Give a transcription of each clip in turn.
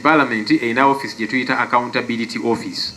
Parliament erina office gye tuyita accountability office.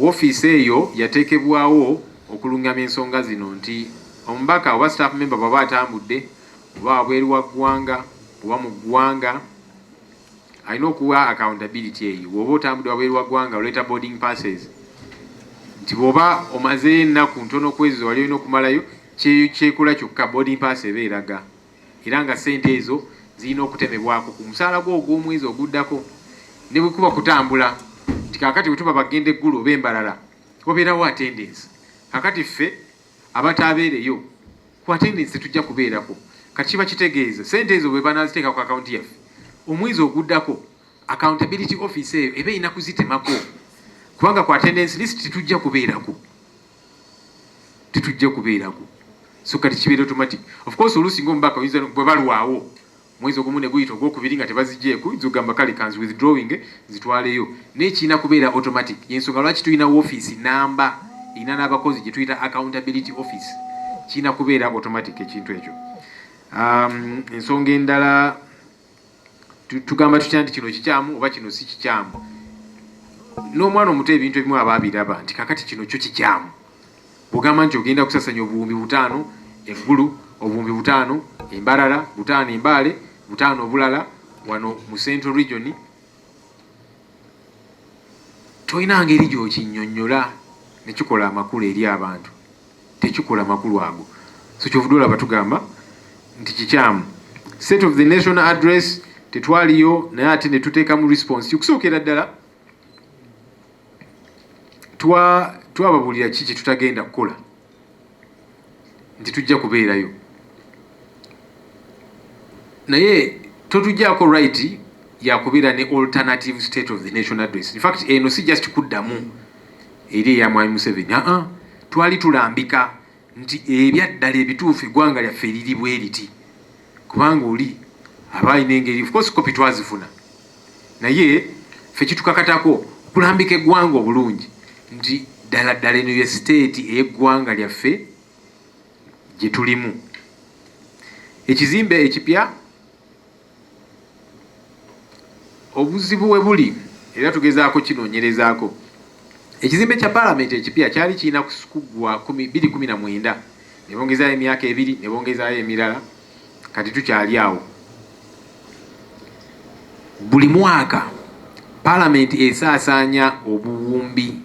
Office eyo yateekebwawo okulungamya ensonga zino nti omubaka oba staff member bw'aba atambudde oba wabweru wa ggwanga oba mu ggwanga alina okuwa accountability eyo. Bw'oba otambudde wabweru wa ggwanga oleeta boarding passes nti bw'oba omaze ennaku ntono kwezi wali olina okumalayo kyekola kyokka boarding pass eba eraga, era nga ssente ezo zirina okutemebwako ku musaala gwo ogw'omwezi oguddako. Ne bwe kuba kutambula nti kaakati bwe tuba bagenda eggulu oba embalala wabeerawo attendance. Kaakati ffe abataabeereyo ku attendance tujja kubeerako. Kati kiba kitegeeza ssente ezo bwe banaaziteeka ku akawunti yaffe omwezi oguddako accountability office eyo eba erina kuzitemako, kubanga ku attendance list tetujja kubeerako. So kati kibeera automatic. Of course oluusi ng'omubaka oyinza bwe balwawo mwezi ogumu ne guyita ogwokubiri nga tebaziggyeko oyinza okugamba kale kanzi withdrawing zitwaleyo, naye kirina kubeera automatic. Yensonga lwaki tulina woofiisi namba erina n'abakozi gye tuyita accountability office, kirina kubeera automatic ekintu ekyo. Ensonga endala tugamba tutya nti kino kikyamu oba kino si kikyamu. N'omwana omuto ebintu ebimu aba abiraba nti kakati kino kyo kikyamu. Bw'ogamba nti ogenda kusasanya obuwumbi 5 eggulu, obuwumbi 5 embalala, 5 embaale, 5 obulala wano mu Central Region, toyina ngeri gy'okinnyonnyola ne kikola amakulu eri abantu. Tekikola makulu ago. So kyovudde olaba tugamba nti kikyamu. State of the Nation address tetwaliyo, naye ate ne tuteeka mu response. Okusookera ddala twababuulira kiki tutagenda kukola nti tujja kubeerayo, naye totuggyako right yakubeera ne alternative state of the nation address. In fact eno si just kuddamu eri eya Mwami Museveni, twali tulambika nti ebyaddala ebituufu eggwanga lyaffe eriri bwe riti, kubanga oli aba alina engeri. Of course copy twazifuna, naye ffe kitukakatako kulambika eggwanga obulungi nti ddala eno ye state ey'eggwanga lyaffe gye tulimu. Ekizimbe ekipya obuzibu we buli, era tugezaako kinoonyerezaako. Ekizimbe kya Parliament ekipya kyali kirina kuggwa 2019, ne bongezaayo emyaka 2 ne bongezaayo emirala, kati tukyali awo. Buli mwaka Parliament esaasaanya obuwumbi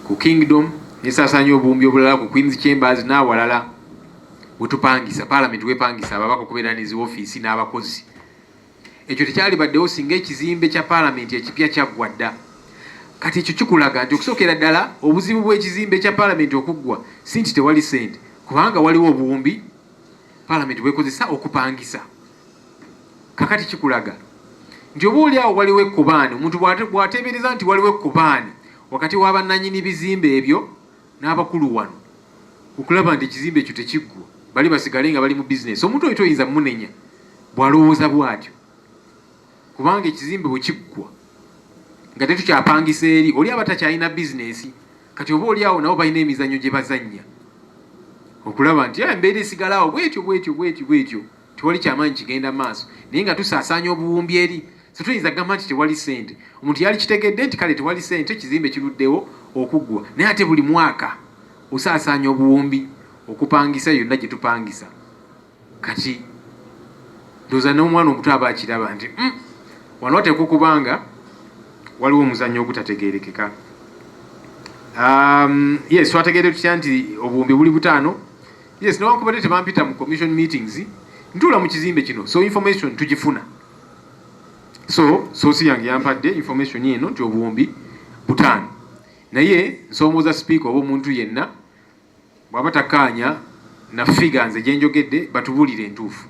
ku Kingdom, nesaasaanya obuwumbi obulala ku Queen's Chambers n'awalala. Wetupangisa Parliament wepangisa ababaka okubeera ne zi ofiisi n'abakozi. Ekyo tekyali baddewo singa ekizimbe kya Parliament ekipya kyaggwa dda. Kati ekyo kikulaga nti okusookera ddala obuzibu bw'ekizimbe kya Parliament okuggwa si nti tewali ssente, kubanga waliwo obuwumbi Parliament bwekozesa okupangisa. Kakati kikulaga nti oba oli awo waliwo ekkobaani, omuntu bw'ateebereza nti waliwo ekkobaani wakati w'abannannyini bizimbe ebyo n'abakulu wano okulaba nti ekizimbe ekyo tekiggwa, bali basigale nga bali mu bizinesi. Omuntu oyo toyinza munenya bw'alowooza bw'atyo, kubanga ekizimbe bwe kiggwa nga tetukyapangisa eri oli aba takyalina bizinesi. Kati oba oli awo nabo balina emizannyo gye bazannya okulaba nti embeera esigalawo bwetyo tewali kyamaanyi kigenda maaso, naye nga tusaasaanya obuwumbi eri. So tuyinza gamba nti tewali ssente. Omuntu yali kitegedde nti kale tewali ssente, ekizimbe kiruddewo okuggwa, naye ate buli mwaka osaasaanya obuwumbi okupangisa yonna gye tupangisa. Kati ndowooza n'omwana omuto aba akiraba nti wano wateekwa okubanga waliwo omuzannyo ogutategeerekeka. Yes, twategeere tutya nti obuwumbi buli 5. Yes, newankubadde tebampita mu commission meetings, ntuula mu kizimbe kino, so information tugifuna. So soosi yange yampadde information eno nti obuwumbi 5, naye nsomooza speaker oba omuntu yenna bw'aba takkaanya na figure nze gye njogedde batubuulire entuufu,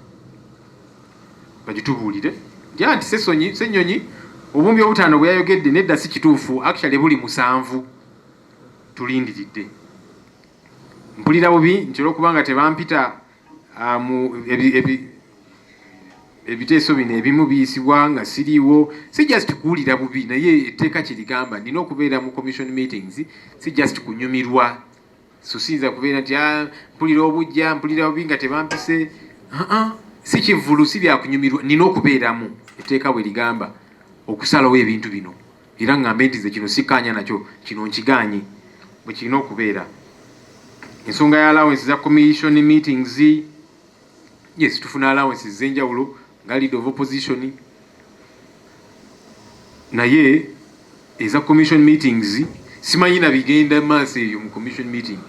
bagitubuulire nti Ssenyonyi obuwumbi 5 bwe yayogedde nedda si kituufu, actually buli 7. Tulindiridde mpulira bubi nti olwokubanga tebampita mu ebiteeso bino ebimu biyisibwa nga siriiwo. Si just kuwulira bubi, naye etteeka kirigamba nina okubeera mu commission meetings, si just kunyumirwa. So siyinza kubeera nti mpulira obujja mpulira bubi nga tebampise. Si kivulu, si byakunyumirwa, nina okubeeramu. etteeka bwe ligamba okusalawo ebintu bino era ngambe nti ze kino sikkaanya nakyo kino nkiganye bwe kirina okubeera. Ensonga ya allowance za commission meetings, yes tufuna allowances z'enjawulo nga leader of opposition, naye eza commission meetings simanyi na bigenda maaso eyo mu commission meeting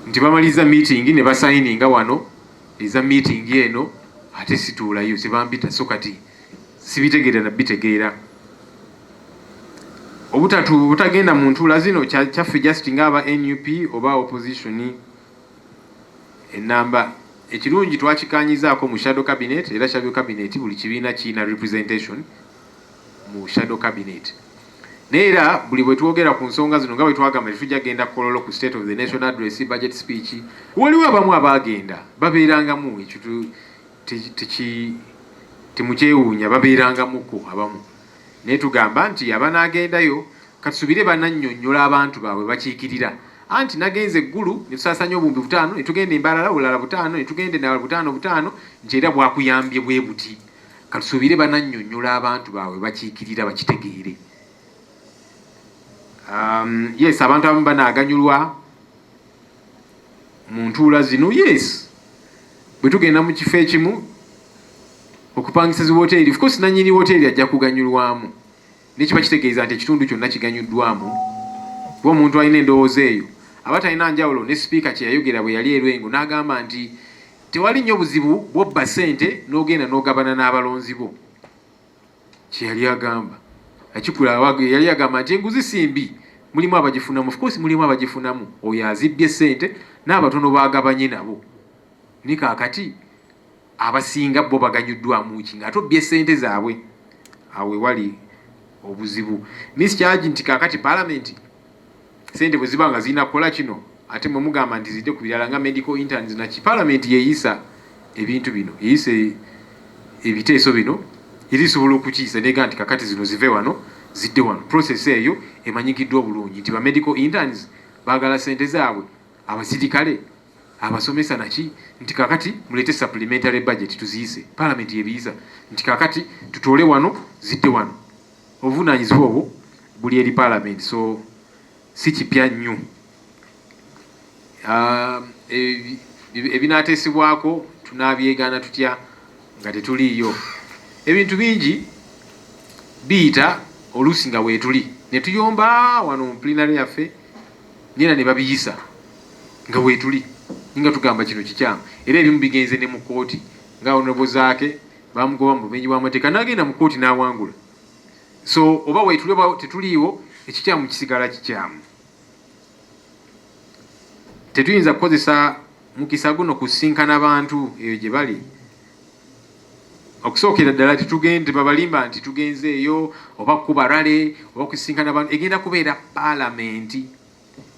nti bamaliza meeting ne basayininga wano eza meeting eno ate situulayo sebampita so kati sibitegeera na bitegeera. Obutagenda mu ntuula zino kyaffe just ng'aba NUP oba opposition enamba. Ekirungi twakikanyizaako mu shadow cabinet, era shadow cabinet buli kibiina kiina representation mu shadow cabinet. Neera buli bwe twogera ku nsonga zino nga bwe twagamba tujja genda kololo ku State of the Nation Address, budget speech, waliwo abamu abagenda babeerangamu ekyo temukyewuunya babeerangamuko abamu. Naye tugamba nti abanaagendayo katusubire banannyonnyola abantu baabwe bakiikirira. Anti nagenze eggulu ne tusaasanya obumbi 5 ne tugenda Embalala bulala 5 ne tugenda endala 5 nti era bwakuyambye bwe buti. Katusubire banannyonnyola abantu baabwe bakiikirira bakitegeere. Yes, abantu abamu banaaganyulwa mu ntuula zino, yes. Bwe tugenda mu kifo ekimu okupangisa zi hoteri, of course nannyini hoteri ajja kuganyulwamu. Nekiba kitegeeza nti ekitundu kyonna kiganyuddwamu. Kuba omuntu alina endowooza eyo aba talina njawulo ne sipiika kye yayogera bwe yali Erwengo n'agamba nti tewali nnyo buzibu bw'obba ssente n'ogenda n'ogabana n'abalonzi bo. Kye yali agamba yali agamba nti enguzi simbi, mulimu abagifunamu, of course mulimu abagifunamu, oyo azibbye ssente n'abatono bagabanye nabo. Ni kaakati abasinga bo baganyuddwamu ki nga tobbye ssente zaabwe, awe wali obuzibu. Miss Charge nti kaakati Parliament ssente bwe ziba nga zirina kukola kino ate mwe mugamba nti zidde ku birala nga medical interns naki Parliament yeeyisa ebintu bino, yeeyisa ebiteeso bino irisobola okukiisa nega nti kakati zino zive wano zidde wano. Process eyo emanyikiddwa obulungi nti ba medical interns baagala ssente zaabwe, abasirikale abasomesa naki nti kakati mulete supplementary budget tuziyise. Parliament yebiyiza nti kakati tutole wano zidde wano. Obuvunaanyizibwa obwo buli eri Parliament, so si kipya nnyo. Ebinaateesebwako tunaabyegaana tutya nga tetuliiyo. Ebintu bingi biyita oluusi nga weetuli ne tuyomba wano mu plenary yaffe nyina ne babiyisa nga weetuli nga tugamba kino kikyamu, era ebimu bigenze ne mu kkooti nga honorable Zaake bamugoba mu bumenyi bw'amateeka n'agenda mu kkooti n'awangula. So oba weetuli oba tetuliiwo ekikyamu kisigala kikyamu. Tetuyinza kukozesa mukisa guno kusinkana abantu eyo gye bali. Okusookera ddala tetugende babalimba nti tugenze eyo oba kuba rale oba kusinkana abantu, egenda kubeera Parliament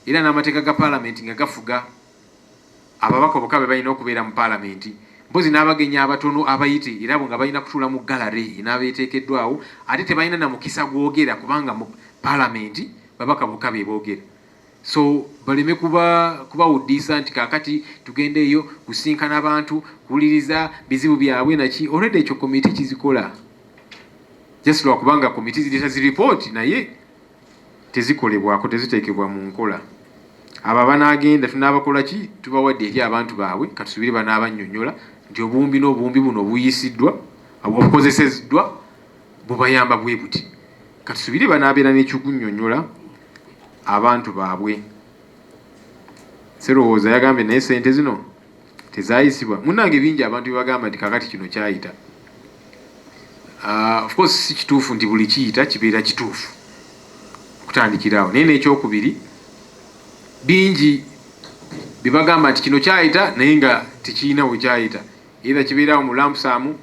era n'amateeka ga Parliament nga gafuga ababaka bokka be balina okubeera mu Parliament. Mpozi n'abagenyi abatono abayite era bo nga balina kutuula mu gallery n'abeeteekeddwawo ate tebalina na mukisa gwogera kubanga mu Parliament babaka bokka be boogera. So baleme kubawuddiisa nti kaakati tugende eyo kusinkana abantu kuwuliriza bizibu byabwe naki. Already ekyo komiti kizikola, just lwakubanga komiti zireta ziripooti naye tezikolebwako, teziteekebwa mu nkola. Abo banaagenda tunaabakola ki? Tubawadde eri abantu baabwe katusubire banaabannyonnyola nti obuwumbi n'obuwumbi buno obuyisiddwa obukozeseddwa bubayamba bwe buti. Katusubire banaabeera n'ekikunnyonnyola abantu baabwe. Serowooza yagambye naye ssente zino tezaayisibwa. Munnange bingi abantu bebagamba nti kakati kino kyayita. Of course si kituufu nti buli kiyita kibeera kituufu okutandikirawo, naye n'ekyokubiri bingi bibagamba nti kino kyayita naye nga tekirina we kyayita, era kibeerawo mu lampsam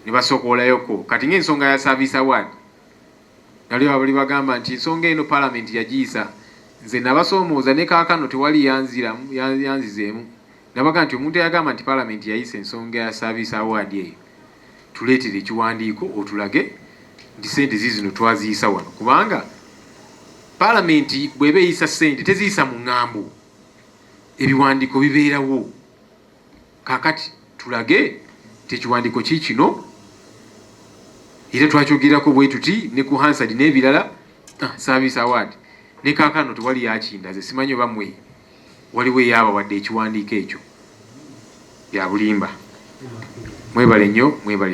ne basokoolayoko. Kati ng'ensonga ya service award naliwo abali bagamba nti ensonga eno Parliament yagiyisa, nze nabasoomooza ne kaakano tewali yanzizeemu. Nabaga nti omuntu eyagamba nti Parliament yayisa ensonga ya service award eyo tuleetere ekiwandiiko otulage nti ssente zizino twaziyisa wano, kubanga Parliament bw'eba eyisa ssente teziyisa mu ŋŋambo, ebiwandiiko bibeerawo. Kaakati tulage nti ekiwandiiko kikino era twakyogerako bwe tuti ne ku Hansard n'ebirala service award ne kaakano tewali yakindaze simanyi oba mmwe waliwo eyaaba wadde ekiwandiiko ekyo bya bulimba. Mwebale nnyo, mwebale.